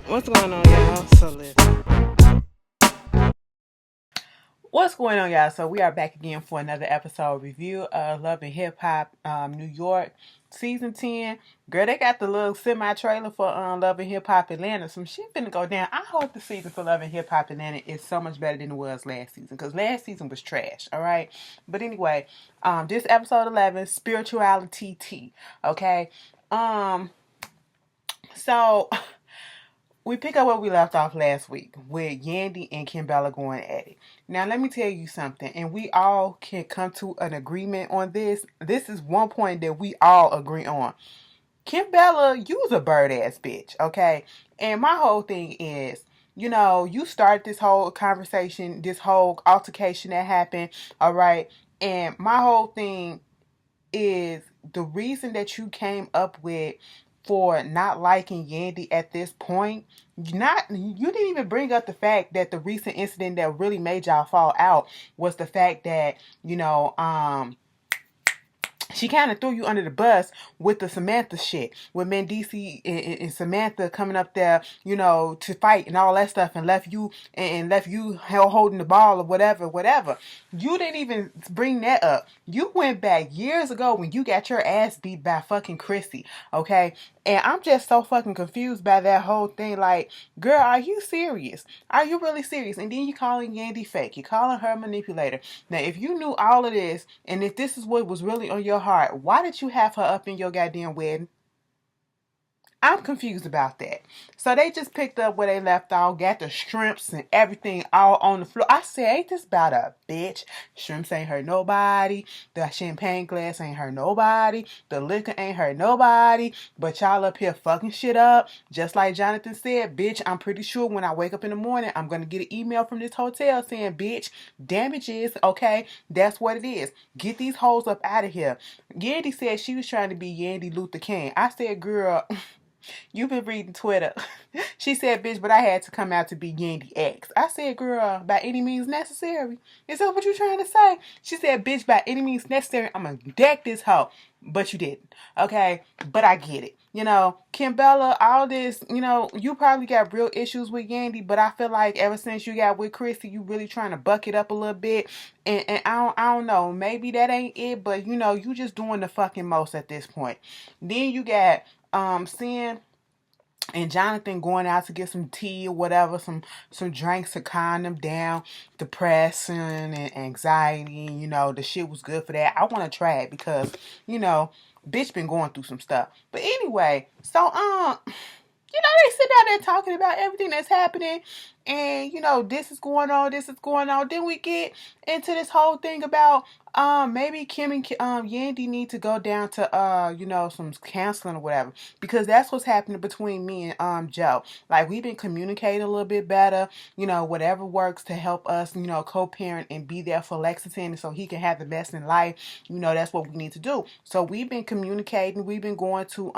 What's going on, y'all? So listen. What's going on, y'all? So we are back again for another episode review of Love and Hip Hop New York season 10. Girl, they got the little semi trailer for Love and Hip Hop Atlanta. Some shit finna go down. I hope the season for Love and Hip Hop Atlanta is so much better than it was last season, because last season was trash. All right, but anyway, this episode 11, Spirituali-Tea. Okay, um, so we pick up where we left off last week with Yandy and Kimbella going at it. Now, let me tell you something, and we all can come to an agreement on this. This is one point that we all agree on. Kimbella, you's a bird ass bitch, okay? And my whole thing is, you start this whole conversation, this whole altercation that happened, all right? And my whole thing is the reason that you came up with for not liking Yandy at this point. You didn't even bring up the fact that the recent incident that really made y'all fall out was the fact that she kind of threw you under the bus with the Samantha shit, with Mendici and Samantha coming up there, to fight and all that stuff, and left you holding the ball or whatever. You didn't even bring that up. You went back years ago when you got your ass beat by fucking Chrissy, okay? And I'm just so fucking confused by that whole thing. Like, girl, are you serious? Are you really serious? And then you calling Yandy fake. You calling her manipulator. Now, if you knew all of this, and if this is what was really on your heart, why did you have her up in your goddamn wedding? I'm confused about that. So they just picked up where they left off, got the shrimps and everything all on the floor. I said, ain't this about a bitch? Shrimps ain't hurt nobody. The champagne glass ain't hurt nobody. The liquor ain't hurt nobody. But y'all up here fucking shit up. Just like Jonathan said, bitch, I'm pretty sure when I wake up in the morning, I'm going to get an email from this hotel saying, bitch, damages, okay? That's what it is. Get these hoes up out of here. Yandy said she was trying to be Yandy Luther King. I said, girl... You've been reading Twitter. She said, bitch, but I had to come out to be Yandy X. I said, girl, by any means necessary. Is that what you trying to say? She said, bitch, by any means necessary, I'm going to deck this hoe. But you didn't. Okay? But I get it. Kimbella, all this, you probably got real issues with Yandy, but I feel like ever since you got with Chrissy, you really trying to buck it up a little bit. And I don't know. Maybe that ain't it, but you just doing the fucking most at this point. Then you got Sin and Jonathan going out to get some tea or whatever, some drinks to calm them down, depression and anxiety. The shit was good for that. I want to try it because, bitch been going through some stuff. But anyway, so they sit down there talking about everything that's happening, and this is going on, this is going on. Then we get into this whole thing about maybe Kim and Yandy need to go down to some counseling or whatever, because that's what's happening between me and Joe. Like, we've been communicating a little bit better, whatever works to help us, co-parent and be there for Lexington so he can have the best in life. That's what we need to do. So we've been communicating, we've been going to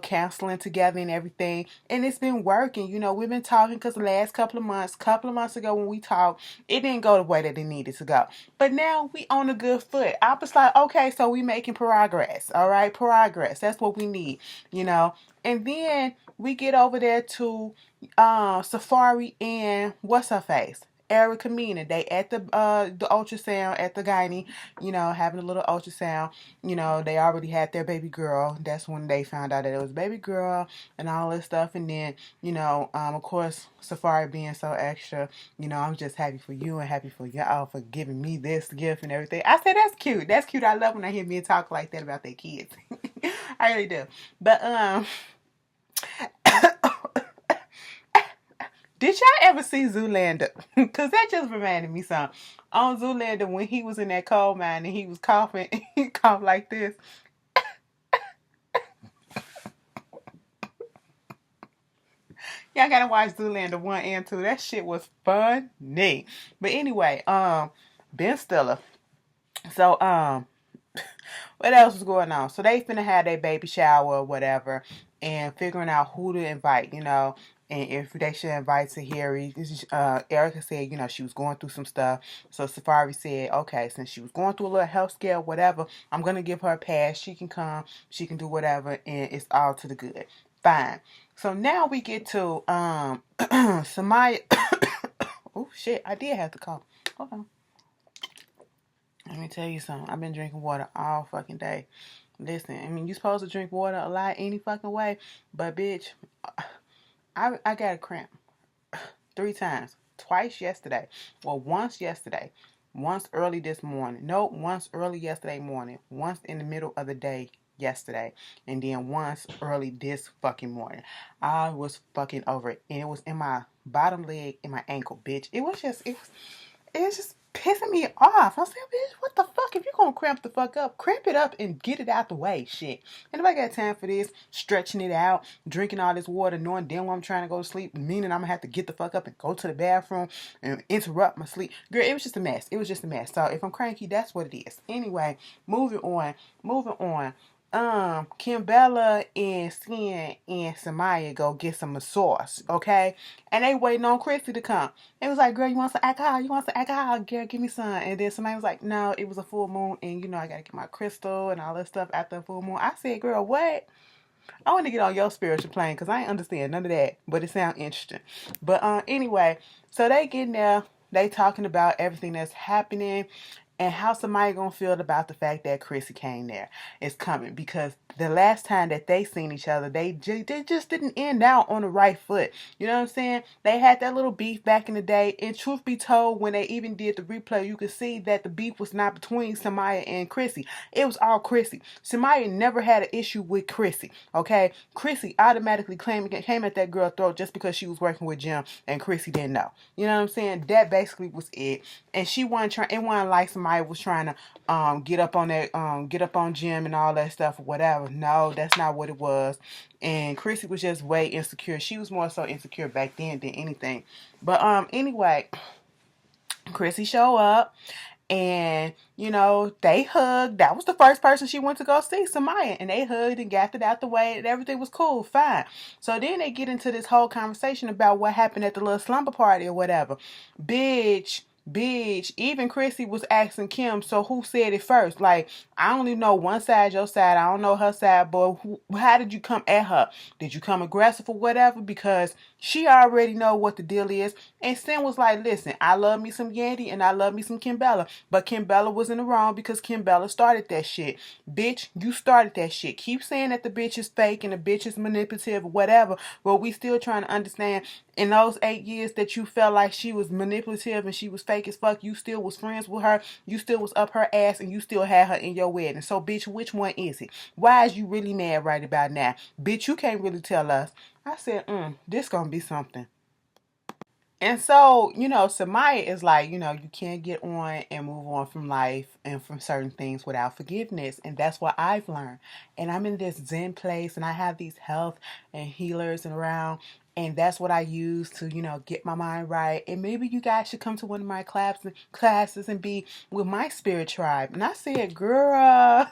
counseling together and everything, and it's been working. We've been talking because the last couple of months ago when we talked, it didn't go the way that it needed to go. But now we on a good foot. I was like, okay, so we making progress. All right, progress. That's what we need. And then we get over there to Safari and what's her face? Erica Mina. They at the ultrasound at the gynae, having a little ultrasound. They already had their baby girl. That's when they found out that it was baby girl and all this stuff. And then, of course, Safari being so extra, I'm just happy for you and happy for y'all for giving me this gift and everything. I said, that's cute. That's cute. I love when I hear men talk like that about their kids. I really do. But, did y'all ever see Zoolander? Because that just reminded me something. On Zoolander, when he was in that coal mine and he was coughing, he coughed like this. Y'all gotta watch Zoolander 1 and 2. That shit was funny. But anyway, Ben Stiller. So, what else was going on? So they finna have their baby shower or whatever, and figuring out who to invite, and if they should invite Tahiri. Erica said, she was going through some stuff. So Safari said, okay, since she was going through a little health scare, whatever, I'm gonna give her a pass. She can come, she can do whatever, and it's all to the good. Fine. So now we get to Samaya. Oh shit, I did have to call. Hold on. Let me tell you something. I've been drinking water all fucking day. Listen, I mean, you supposed to drink water a lot any fucking way, but bitch, I got a cramp 3 times. Twice yesterday. Well, once yesterday. Once early this morning. Nope, once early yesterday morning. Once in the middle of the day yesterday. And then once early this fucking morning. I was fucking over it. And it was in my bottom leg and my ankle, bitch. It's just pissing me off. I said, bitch, what the fuck? If you gonna cramp the fuck up, cramp it up and get it out the way. Shit. And if I got time for this, stretching it out, drinking all this water, knowing damn well I'm trying to go to sleep, meaning I'm gonna have to get the fuck up and go to the bathroom and interrupt my sleep. Girl, it was just a mess. It was just a mess. So if I'm cranky, that's what it is. Anyway, moving on. Kim Bella and Sin and Samaya go get some sauce, okay? And they waiting on Chrissy to come. It was like, girl, you want some alcohol? You want some alcohol? Girl, give me some. And then somebody was like, no, it was a full moon, and you know I gotta get my crystal and all that stuff after a full moon. I said, girl, what? I want to get on your spiritual plane because I ain't understand none of that, but it sounds interesting. But anyway, so they getting there. They talking about everything that's happening and how somebody gonna feel about the fact that Chrissy came there. It's coming because the last time that they seen each other, they just didn't end out on the right foot. You know what I'm saying? They had that little beef back in the day. And truth be told, when they even did the replay, you could see that the beef was not between Samaya and Chrissy. It was all Chrissy. Samaya never had an issue with Chrissy. Okay? Chrissy automatically came at that girl's throat just because she was working with Jim and Chrissy didn't know. You know what I'm saying? That basically was it. And she wasn't trying. It wasn't like Samaya was trying to get up on Jim and all that stuff or whatever. No, that's not what it was. And Chrissy was just way insecure. She was more so insecure back then than anything. But anyway, Chrissy show up. And, you know, they hugged. That was the first person she went to go see, Samaya. And they hugged and got it out the way. And everything was cool, fine. So then they get into this whole conversation about what happened at the little slumber party or whatever. Bitch, even Chrissy was asking Kim, so who said it first? Like, I only know one side, your side. I don't know her side, boy. How did you come at her? Did you come aggressive or whatever? Because she already know what the deal is. And Sin was like, listen, I love me some Yandy and I love me some Kim Bella. But Kim Bella was in the wrong because Kim Bella started that shit. Bitch, you started that shit. Keep saying that the bitch is fake and the bitch is manipulative or whatever. But we still trying to understand, in those 8 years that you felt like she was manipulative and she was fake as fuck, you still was friends with her, you still was up her ass, and you still had her in your wedding. So, bitch, which one is it? Why is you really mad right about now? Bitch, you can't really tell us. I said, this gonna be something. And so, you know, Samaya is like, you know, you can't get on and move on from life and from certain things without forgiveness. And that's what I've learned. And I'm in this Zen place and I have these health and healers around. And that's what I use to, you know, get my mind right. And maybe you guys should come to one of my classes and be with my spirit tribe. And I said, girl,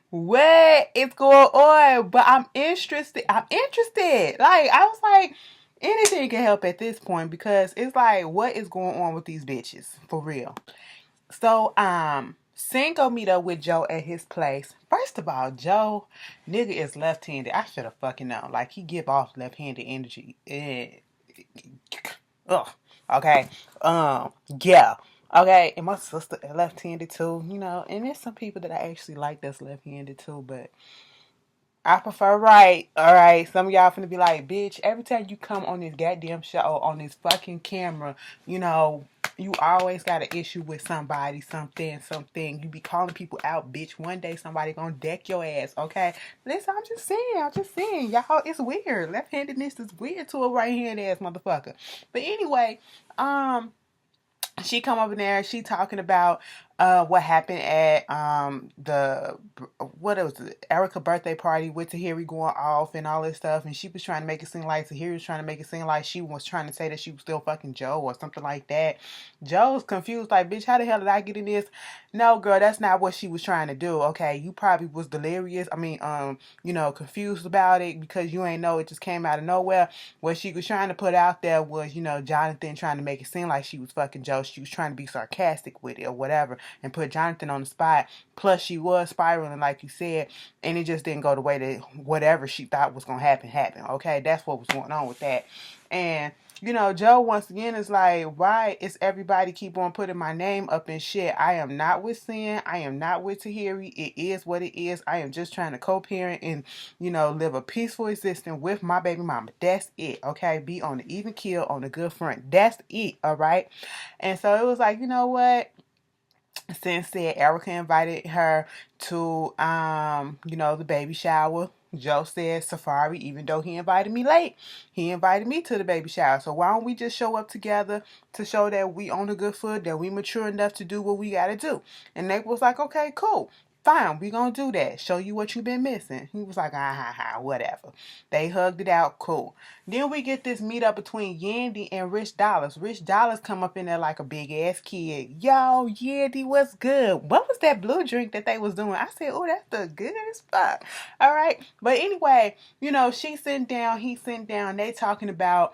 what is going on? But I'm interested. Like, I was like, anything can help at this point because it's like, what is going on with these bitches? For real. So, Sin go meet up with Joe at his place. First of all, Joe, nigga is left-handed. I should have fucking known. Like, he give off left-handed energy. Ugh. Okay. Yeah. Okay. And my sister left-handed too, you know. And there's some people that I actually like that's left-handed too, but I prefer right. All right. Some of y'all finna be like, bitch, every time you come on this goddamn show, on this fucking camera, you know, you always got an issue with somebody, something. You be calling people out, bitch. One day somebody gonna deck your ass, okay? Listen, I'm just saying. Y'all, it's weird. Left-handedness is weird to a right-hand ass motherfucker. But anyway, she come over there, she talking about what happened at the Erica birthday party with Tahiri going off and all this stuff, and she was trying to make it seem like Tahiri was trying to make it seem like she was trying to say that she was still fucking Joe or something like that. Joe's confused, like, bitch, how the hell did I get in this? No, girl, that's not what she was trying to do. Okay, you probably was delirious. I mean, you know, confused about it because you ain't know it just came out of nowhere. What she was trying to put out there was, you know, Jonathan trying to make it seem like she was fucking Joe. She was trying to be sarcastic with it or whatever. and put Jonathan on the spot. Plus, she was spiraling, like you said, and it just didn't go the way that whatever she thought was going to happen. Okay, that's what was going on with that. And Joe once again is like, why is everybody keep on putting my name up in shit? I am not with Sin. I am not with Tahiri. It is what it is. I am just trying to co-parent and, live a peaceful existence with my baby mama. That's it, okay? Be on the even keel, on the good front. That's it, all right? And so it was like, you know what? Since said Erica invited her to the baby shower. Joe said Safari, even though he invited me late, he invited me to the baby shower. So why don't we just show up together to show that we on a good foot, that we mature enough to do what we gotta do. And Nate was like, okay, cool. Fine, we gonna do that. Show you what you've been missing. He was like, whatever. They hugged it out, cool. Then we get this meetup between Yandy and Rich Dollaz. Rich Dollaz come up in there like a big ass kid. Yo, Yandy, what's good? What was that blue drink that they was doing? I said, oh, that's the goodest fuck. All right. But anyway, she sitting down, he sitting down. They talking about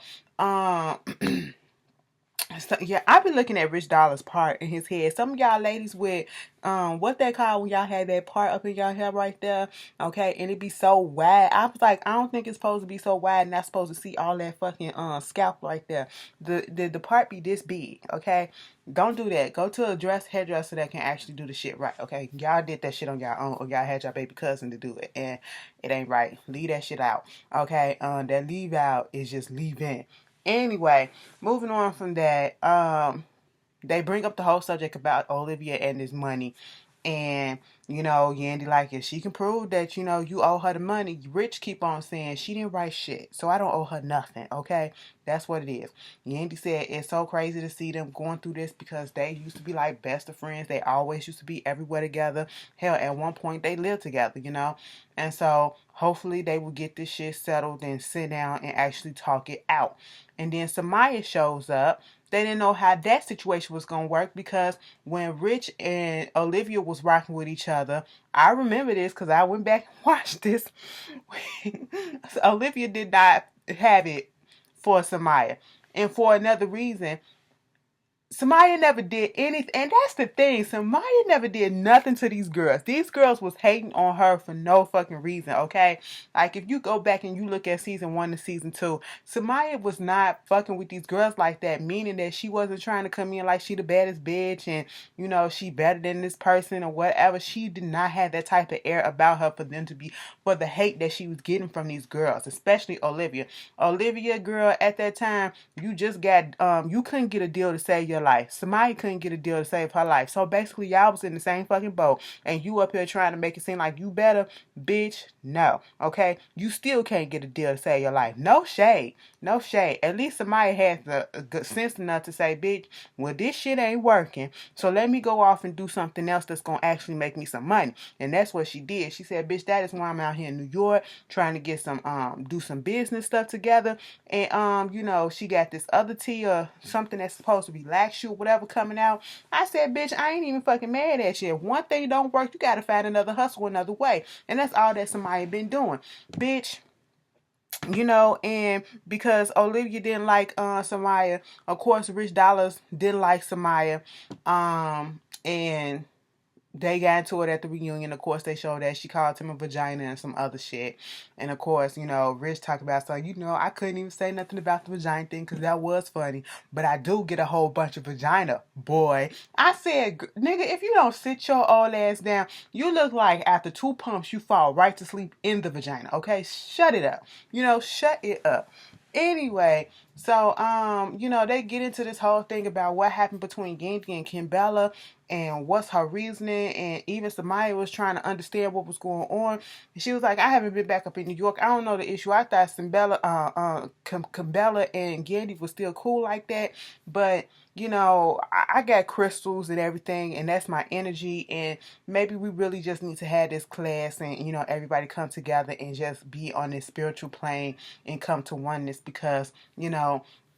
So, yeah, I be looking at Rich Dollaz part in his head. Some of y'all ladies with what they call when y'all have that part up in y'all hair right there, okay, and it be so wide. I was like, I don't think it's supposed to be so wide, and not supposed to see all that fucking scalp right there. The part be this big, okay. Don't do that. Go to a hairdresser that can actually do the shit right, okay. Y'all did that shit on y'all own, or y'all had your baby cousin to do it, and it ain't right. Leave that shit out, okay. That leave out is just leave in. Anyway, moving on from that, they bring up the whole subject about Olivia and his money. And, Yandy like, if she can prove that, you owe her the money, Rich keep on saying she didn't write shit. So I don't owe her nothing, okay? That's what it is. Yandy said it's so crazy to see them going through this because they used to be like best of friends. They always used to be everywhere together. Hell, at one point they lived together, And so hopefully they will get this shit settled and sit down and actually talk it out. And then Samaya shows up. They didn't know how that situation was going to work because when Rich and Olivia was rocking with each other, I remember this because I went back and watched this. Olivia did not have it for Samaya. And for another reason, Samaya never did anything, and that's the thing. Samaya never did nothing to these girls. These girls was hating on her for no fucking reason, okay? Like, if you go back and you look at season 1 to season 2, Samaya was not fucking with these girls like that, meaning that she wasn't trying to come in like she the baddest bitch and, she better than this person or whatever. She did not have that type of air about her for the hate that she was getting from these girls, especially Olivia. Olivia, girl, at that time, you just got, you couldn't get a deal to save your life. Samaya couldn't get a deal to save her life. So basically, y'all was in the same fucking boat. And you up here trying to make it seem like you better. Bitch, no. Okay? You still can't get a deal to save your life. No shade. No shade. At least Samaya has the good sense enough to say, bitch, well, this shit ain't working. So let me go off and do something else that's going to actually make me some money. And that's what she did. She said, bitch, that is why I'm out here in New York trying to get some, do some business stuff together. And, she got this other tea or something that's supposed to relax you or whatever coming out. I said, bitch, I ain't even fucking mad at you. If one thing don't work, you got to find another hustle another way. And that's all that somebody been doing. Bitch. And because Olivia didn't like Samaya, of course Rich Dollaz didn't like Samaya, and they got into it at the reunion. Of course, they showed that she called him a vagina and some other shit. And of course, Rich talked about something. I couldn't even say nothing about the vagina thing because that was funny. But I do get a whole bunch of vagina, boy. I said, nigga, if you don't sit your old ass down, you look like after 2 pumps, you fall right to sleep in the vagina. Okay? Shut it up. Shut it up. Anyway, so, they get into this whole thing about what happened between Yandy and Kimbella and what's her reasoning. And even Samaya was trying to understand what was going on. And she was like, I haven't been back up in New York. I don't know the issue. I thought Kimbella and Yandy was still cool like that. But, I got crystals and everything, and that's my energy. And maybe we really just need to have this class and, everybody come together and just be on this spiritual plane and come to oneness because,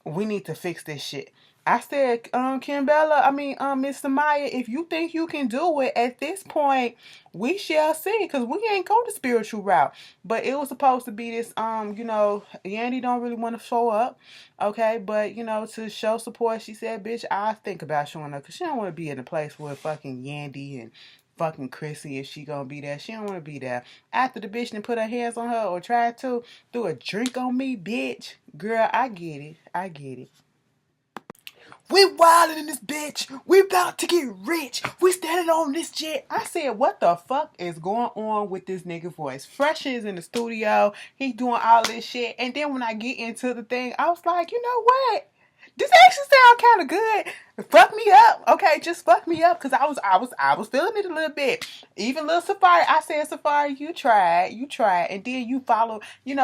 we need to fix this shit. I said, Miss Samaya, if you think you can do it at this point, we shall see, because we ain't go the spiritual route. But it was supposed to be this, Yandy don't really want to show up, okay? But, to show support, she said, bitch, I think about showing up, because she don't want to be in a place with fucking Yandy and fucking Chrissy if she gonna be there. She don't want to be there. After the bitch done put her hands on her or tried to do a drink on me, bitch. Girl, I get it. I get it. We wildin' in this bitch. We about to get rich. We standing on this jet. I said, what the fuck is going on with this nigga voice? Fresh is in the studio. He doing all this shit. And then when I get into the thing, I was like, you know what? This actually sound kind of good. Fuck me up, okay? Just fuck me up, cause I was feeling it a little bit. Even little Safari, I said, Safari, you tried, and then you follow. You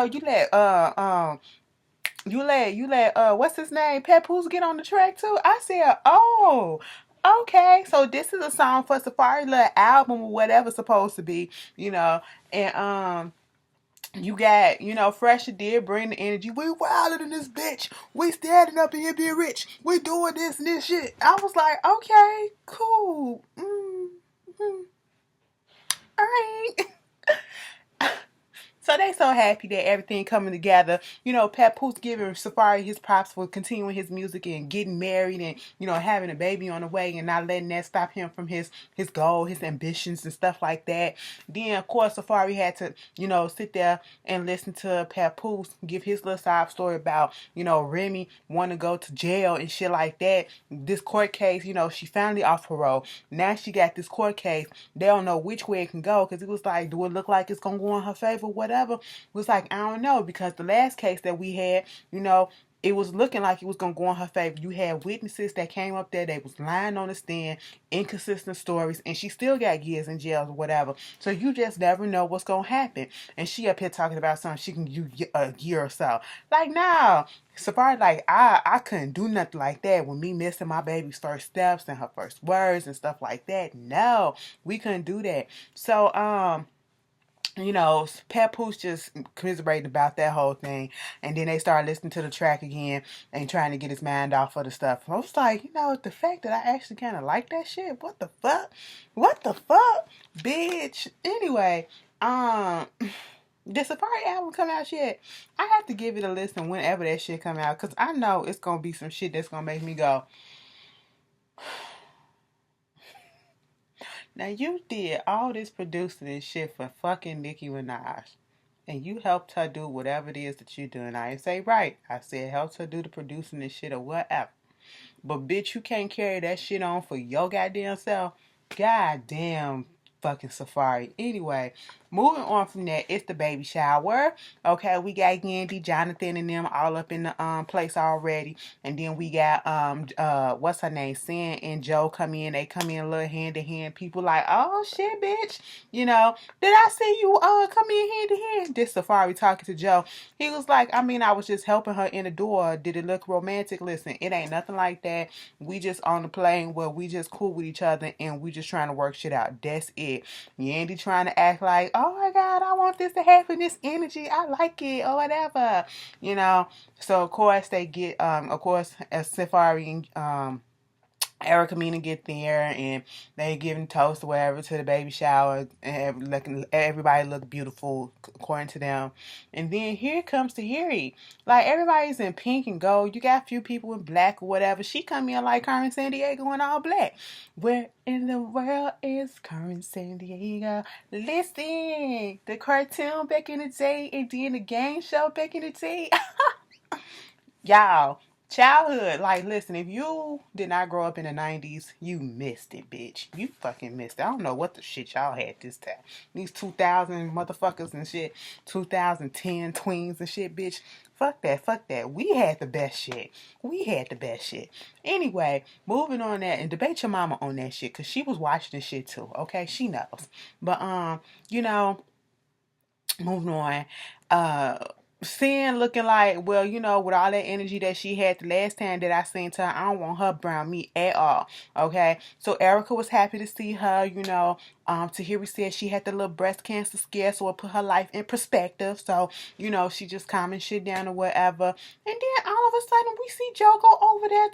let what's his name, Papoose, get on the track too. I said, oh, okay, so this is a song for Safari little album or whatever it's supposed to be, and you got, Fresh did bring the energy. We wildin' in this bitch. We standing up in here being rich. We doing this and this shit. I was like, okay, cool. All right. So they so happy that everything coming together. Papoose giving Safari his props for continuing his music and getting married and, having a baby on the way and not letting that stop him from his goal, his ambitions and stuff like that. Then, of course, Safari had to, sit there and listen to Papoose give his little side story about, Remy wanting to go to jail and shit like that. This court case, she finally off parole. Now she got this court case. They don't know which way it can go, because it was like, do it look like it's going to go in her favor, whatever? It was like, I don't know, because the last case that we had, it was looking like it was going to go in her favor. You had witnesses that came up there, they was lying on the stand, inconsistent stories, and she still got years in jail or whatever. So you just never know what's going to happen. And she up here talking about something she can do a year or so. Like, nah. Safari, like, I couldn't do nothing like that with me missing my baby's first steps and her first words and stuff like that. No, we couldn't do that. So, Papoose just commiserated about that whole thing. And then they started listening to the track again and trying to get his mind off of the stuff. I was like, the fact that I actually kind of like that shit, what the fuck? What the fuck? Bitch. Anyway, did Safari album come out yet? I have to give it a listen whenever that shit come out, because I know it's going to be some shit that's going to make me go, now you did all this producing and shit for fucking Nicki Minaj. And you helped her do whatever it is that you're doing. I didn't say right. I said helped her do the producing and shit or whatever. But bitch, you can't carry that shit on for your goddamn self. Goddamn fucking Safari. Anyway, moving on from that, it's the baby shower. Okay, we got Yandy, Jonathan, and them all up in the place already. And then we got what's her name? Sin and Joe come in. They come in a little hand to hand. People like, oh shit, bitch. Did I see you come in hand to hand? This Safari talking to Joe. He was like, I was just helping her in the door. Did it look romantic? Listen, it ain't nothing like that. We just on the plane where we just cool with each other and we just trying to work shit out. That's it. Yandy trying to act like, oh my God, I want this to happen, this energy, I like it, or whatever. So of course they get, as Safari and Erica Mina get there and they giving toast or whatever to the baby shower and everybody look beautiful according to them. And then here comes the Yuri. Like, everybody's in pink and gold. You got a few people in black or whatever. She come in like Carmen Sandiego in all black. Where in the world is Carmen Sandiego? Listen, the cartoon back in the day and then the game show back in the day. Y'all, childhood, like, listen, if you did not grow up in the 90s, you missed it, bitch. You fucking missed it. I don't know what the shit y'all had this time. These 2000 motherfuckers and shit, 2010 tweens and shit, bitch. Fuck that. We had the best shit. Anyway, moving on that, and debate your mama on that shit, because she was watching this shit too, okay? She knows. But, moving on, Sin looking like, well, with all that energy that she had the last time that I seen her, I don't want her around me at all. Okay, so Erica was happy to see her. Tahiri said she had the little breast cancer scare, so it put her life in perspective. So she just calming shit down or whatever. And then I all of a sudden we see Joe go over there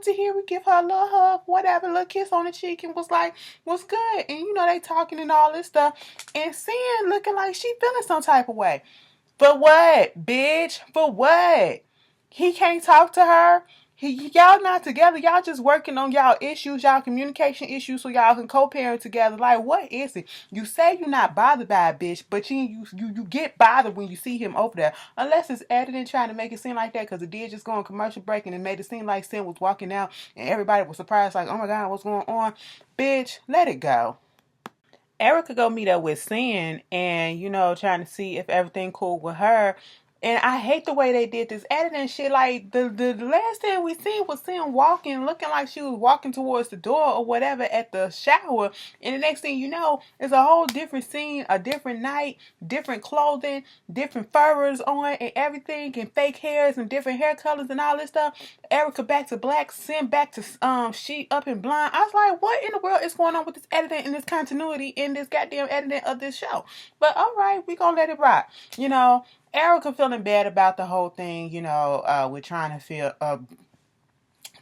to hear we give her a little hug, whatever, a little kiss on the cheek, and was like, what's good? And they talking and all this stuff, and Sin looking like she feeling some type of way. For what, bitch? For what? He can't talk to her. Y'all not together. Y'all just working on y'all issues, y'all communication issues, so y'all can co-parent together. Like, what is it? You say you're not bothered by a bitch, but you get bothered when you see him over there. Unless it's editing trying to make it seem like that, because it did just go on commercial break and it made it seem like Sin was walking out and everybody was surprised, like, oh my God, what's going on? Bitch, let it go. Erica go meet up with Sin and, trying to see if everything cool with her. And I hate the way they did this editing shit. Like, the last thing we seen was Sin walking, looking like she was walking towards the door or whatever at the shower. And the next thing you know, it's a whole different scene, a different night, different clothing, different furs on and everything, and fake hairs and different hair colors and all this stuff. Erica back to black, Sin back to she up in blonde. I was like, what in the world is going on with this editing and this continuity in this goddamn editing of this show? But all right, we gonna let it rock. Erica feeling bad about the whole thing, with trying to feel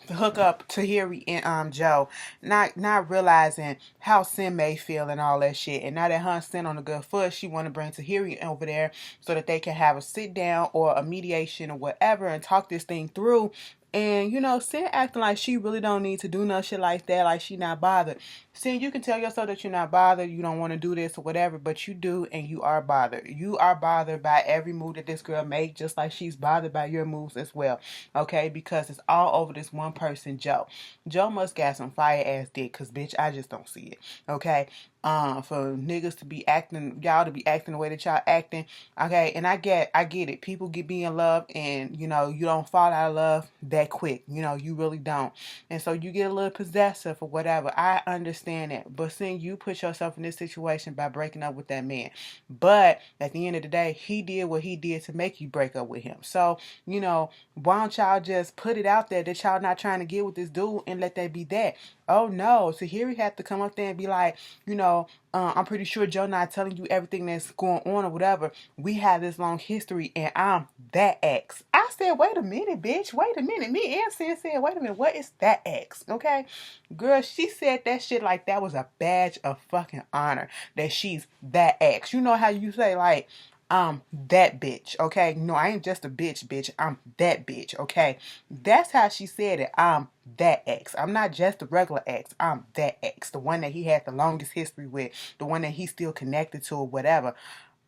hook up Tahiri and Joe, not realizing how Sin may feel and all that shit. And now that her Sin on a good foot, she want to bring Tahiri over there so that they can have a sit down or a mediation or whatever and talk this thing through. And, Sin acting like she really don't need to do no shit like that, like she not bothered. Sin, you can tell yourself that you're not bothered, you don't want to do this or whatever, but you do, and you are bothered. You are bothered by every move that this girl makes, just like she's bothered by your moves as well, okay? Because it's all over this one person, Joe. Joe must got some fire-ass dick, because, bitch, I just don't see it, okay? For niggas to be acting, y'all to be acting the way that y'all acting, okay? And I get it. People be in love, and, you don't fall out of love that quick. You really don't. And so you get a little possessive or whatever. I understand that. But seeing you put yourself in this situation by breaking up with that man. But at the end of the day, he did what he did to make you break up with him. So, why don't y'all just put it out there that y'all not trying to get with this dude and let that be that? Oh no. So here he had to come up there and be like, I'm pretty sure Joe not telling you everything that's going on or whatever. We have this long history and I'm that ex. I said, wait a minute, bitch. Wait a minute. Me and Sin said, wait a minute. What is that ex? Okay. Girl, she said that shit like that was a badge of fucking honor. That she's that ex. You know how you say like, I'm that bitch, okay? No, I ain't just a bitch. I'm that bitch, okay? That's how she said it. I'm that ex. I'm not just a regular ex. I'm that ex. The one that he had the longest history with. The one that he's still connected to or whatever.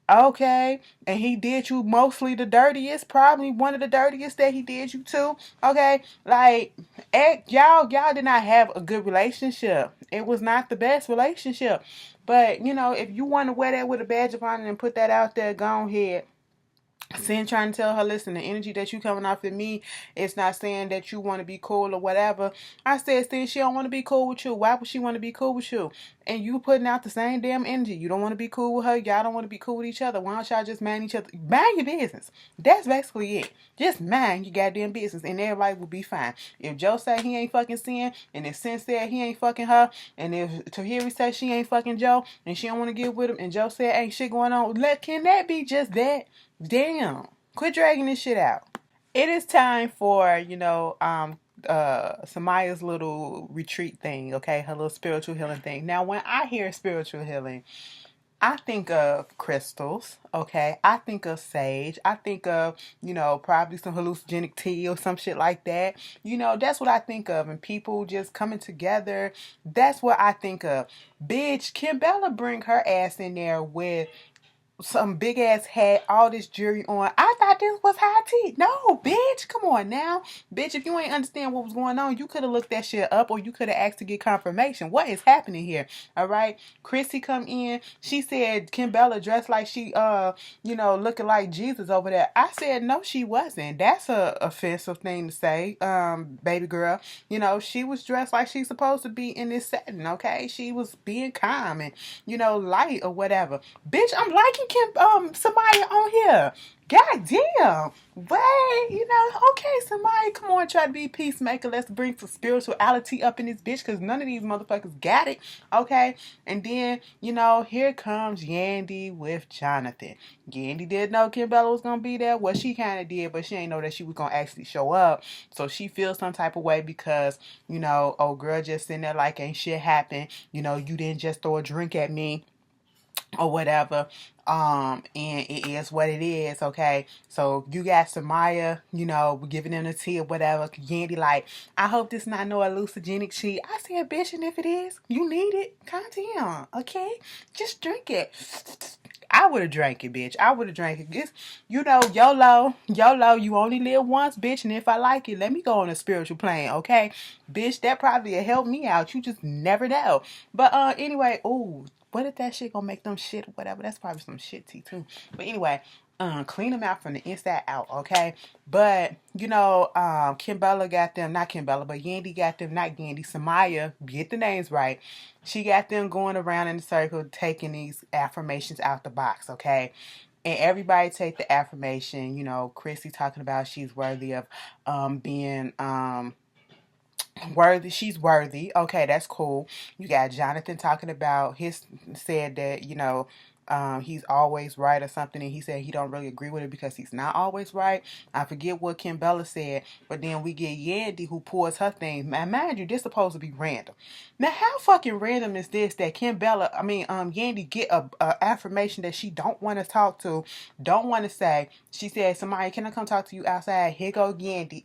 Okay, and he did you mostly the dirtiest, probably one of the dirtiest that he did you too. Okay, like y'all did not have a good relationship. It was not the best relationship. But if you want to wear that with a badge of honor and put that out there, go ahead. Sin trying to tell her, listen, the energy that you coming off of me, it's not saying that you want to be cool or whatever. I said, Sin, she don't want to be cool with you. Why would she want to be cool with you? And you putting out the same damn energy. You don't want to be cool with her. Y'all don't want to be cool with each other. Why don't y'all just mind each other? Mind your business. That's basically it. Just mind your goddamn business and everybody will be fine. If Joe say he ain't fucking Sin, and if Sin said he ain't fucking her, and if Tahiri said she ain't fucking Joe, and she don't want to get with him, and Joe said ain't shit going on, can that be just that? Damn. Quit dragging this shit out. It is time for, Samaya's little retreat thing, okay? Her little spiritual healing thing. Now, when I hear spiritual healing, I think of crystals, okay? I think of sage. I think of, probably some hallucinogenic tea or some shit like that. That's what I think of. And people just coming together. That's what I think of. Bitch, Kim Bella bring her ass in there with some big ass hat, all this jewelry on. I thought this was high tea. No, bitch, come on now. Bitch, if you ain't understand what was going on, you could have looked that shit up or you could have asked to get confirmation. What is happening here? All right. Chrissy come in. She said Kim Bella dressed like she, looking like Jesus over there. I said, no, she wasn't. That's a offensive thing to say, baby girl. She was dressed like she's supposed to be in this setting, okay? She was being calm and, light or whatever. Bitch, I'm liking Samaya on here. God damn. Wait, okay, Samaya, come on, try to be peacemaker. Let's bring some spirituality up in this bitch, because none of these motherfuckers got it. Okay? And then, here comes Yandy with Jonathan. Yandy did know Kim Bella was gonna be there. Well, she kind of did, but she ain't know that she was gonna actually show up. So she feels some type of way because, old girl just sitting there like ain't shit happened. You didn't just throw a drink at me or whatever. And it is what it is, okay? So you got Samaya, giving them the tea or whatever. Yandy like, I hope this not no hallucinogenic shit. I said, bitch, and if it is, you need it, calm down, okay? Just drink it. I would have drank it, bitch. I would have drank it. It's, YOLO, you only live once, bitch, and if I like it, let me go on a spiritual plane, okay? Bitch, that probably will help me out. You just never know. But anyway, ooh, what if that shit gonna make them shit or whatever? That's probably some shit tea too. But anyway, clean them out from the inside out, okay? But, Kim Bella got them, not Kim Bella, but Yandy got them, not Yandy, Samaya, get the names right. She got them going around in a circle, taking these affirmations out the box, okay? And everybody take the affirmation, Chrissy talking about she's worthy of being worthy. She's worthy. Okay, that's cool. You got Jonathan talking about said that, he's always right or something, and he said he don't really agree with it because he's not always right. I forget what Kim Bella said, but then we get Yandy who pulls her thing. Man, mind you, this supposed to be random. Now, how fucking random is this that Yandy get a affirmation that she don't want to talk to, don't want to say. She said, "Samaya, can I come talk to you outside?" Here go Yandy.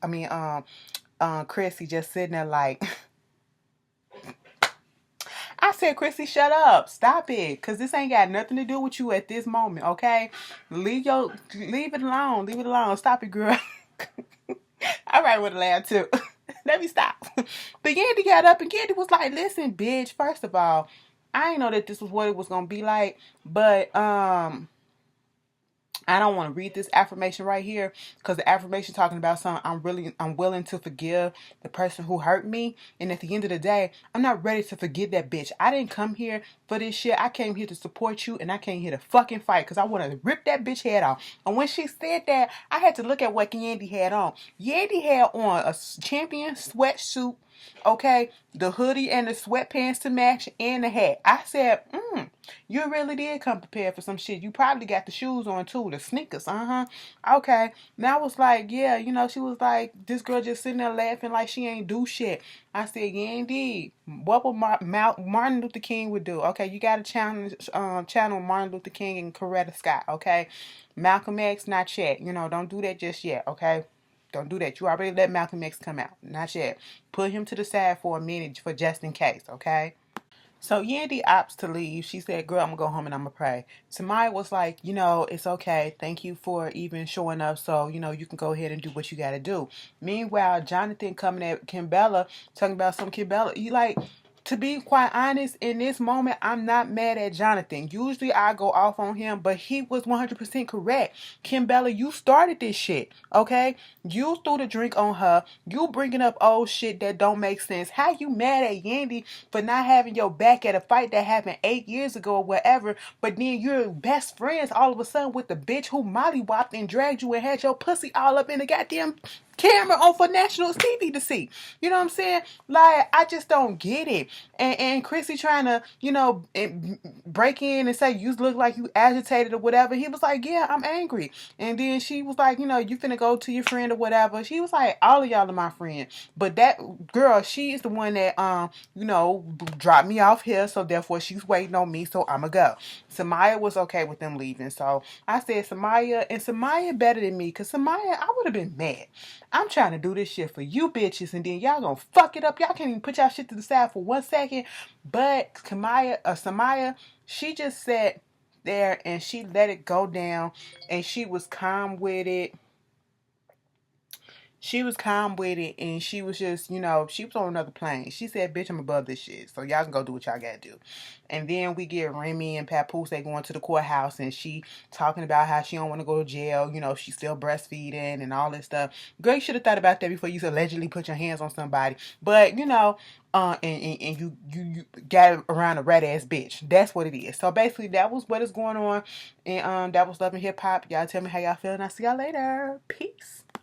Chrissy just sitting there like, I said, Chrissy, shut up. Stop it. Because this ain't got nothing to do with you at this moment, okay? Leave it alone. Leave it alone. Stop it, girl. All right, with a laugh, too. Let me stop. But Yandy got up and Yandy was like, listen, bitch, first of all, I didn't know that this was what it was going to be like. But, I don't want to read this affirmation right here because the affirmation talking about something I'm willing to forgive the person who hurt me. And at the end of the day, I'm not ready to forgive that bitch. I didn't come here for this shit. I came here to support you and I came here to fucking fight because I want to rip that bitch head off. And when she said that, I had to look at what Yandy had on. Yandy had on a champion sweatsuit, okay, the hoodie and the sweatpants to match and the hat. I said, you really did come prepared for some shit. You probably got the shoes on too, the sneakers, okay. Now I was like, yeah, she was like, this girl just sitting there laughing like she ain't do shit. I said, yeah, indeed. What would Martin Luther King would do? Okay, you got to channel Martin Luther King and Coretta Scott, okay? Malcolm X, not yet. Don't do that just yet, okay? Don't do that. You already let Malcolm X come out. Not yet. Put him to the side for a minute for just in case, okay? So Yandy opts to leave. She said, girl, I'm going to go home and I'm going to pray. Samaya was like, it's okay. Thank you for even showing up. So, you can go ahead and do what you got to do. Meanwhile, Jonathan coming at Kim Bella, talking about some Kim Bella. You like, to be quite honest, in this moment, I'm not mad at Jonathan. Usually I go off on him, but he was 100% correct. Kim Bella, you started this shit, okay? You threw the drink on her. You bringing up old shit that don't make sense. How you mad at Yandy for not having your back at a fight that happened 8 years ago or whatever, but then you're best friends all of a sudden with the bitch who mollywopped and dragged you and had your pussy all up in the goddamn camera on for national TV to see. You know what I'm saying? Like, I just don't get it. And Chrissy trying to, break in and say, you look like you agitated or whatever. He was like, yeah, I'm angry. And then she was like, you finna go to your friend or whatever. She was like, all of y'all are my friend. But that girl, she is the one that, dropped me off here. So therefore she's waiting on me. So I'ma go. Samaya was okay with them leaving. So I said, Samaya better than me. Because Samaya, I would have been mad. I'm trying to do this shit for you bitches, and then y'all gonna fuck it up. Y'all can't even put y'all shit to the side for 1 second. But Samaya, she just sat there and she let it go down, and she was calm with it. She was calm with it, and she was just, she was on another plane. She said, bitch, I'm above this shit, so y'all can go do what y'all gotta do. And then we get Remy and Papoose, they going to the courthouse, and she talking about how she don't want to go to jail, she's still breastfeeding and all this stuff. Girl, you should have thought about that before you allegedly put your hands on somebody. But, and you got around a rat ass bitch. That's what it is. So basically, that was what is going on, and that was Love and Hip Hop. Y'all tell me how y'all feel, and I'll see y'all later. Peace.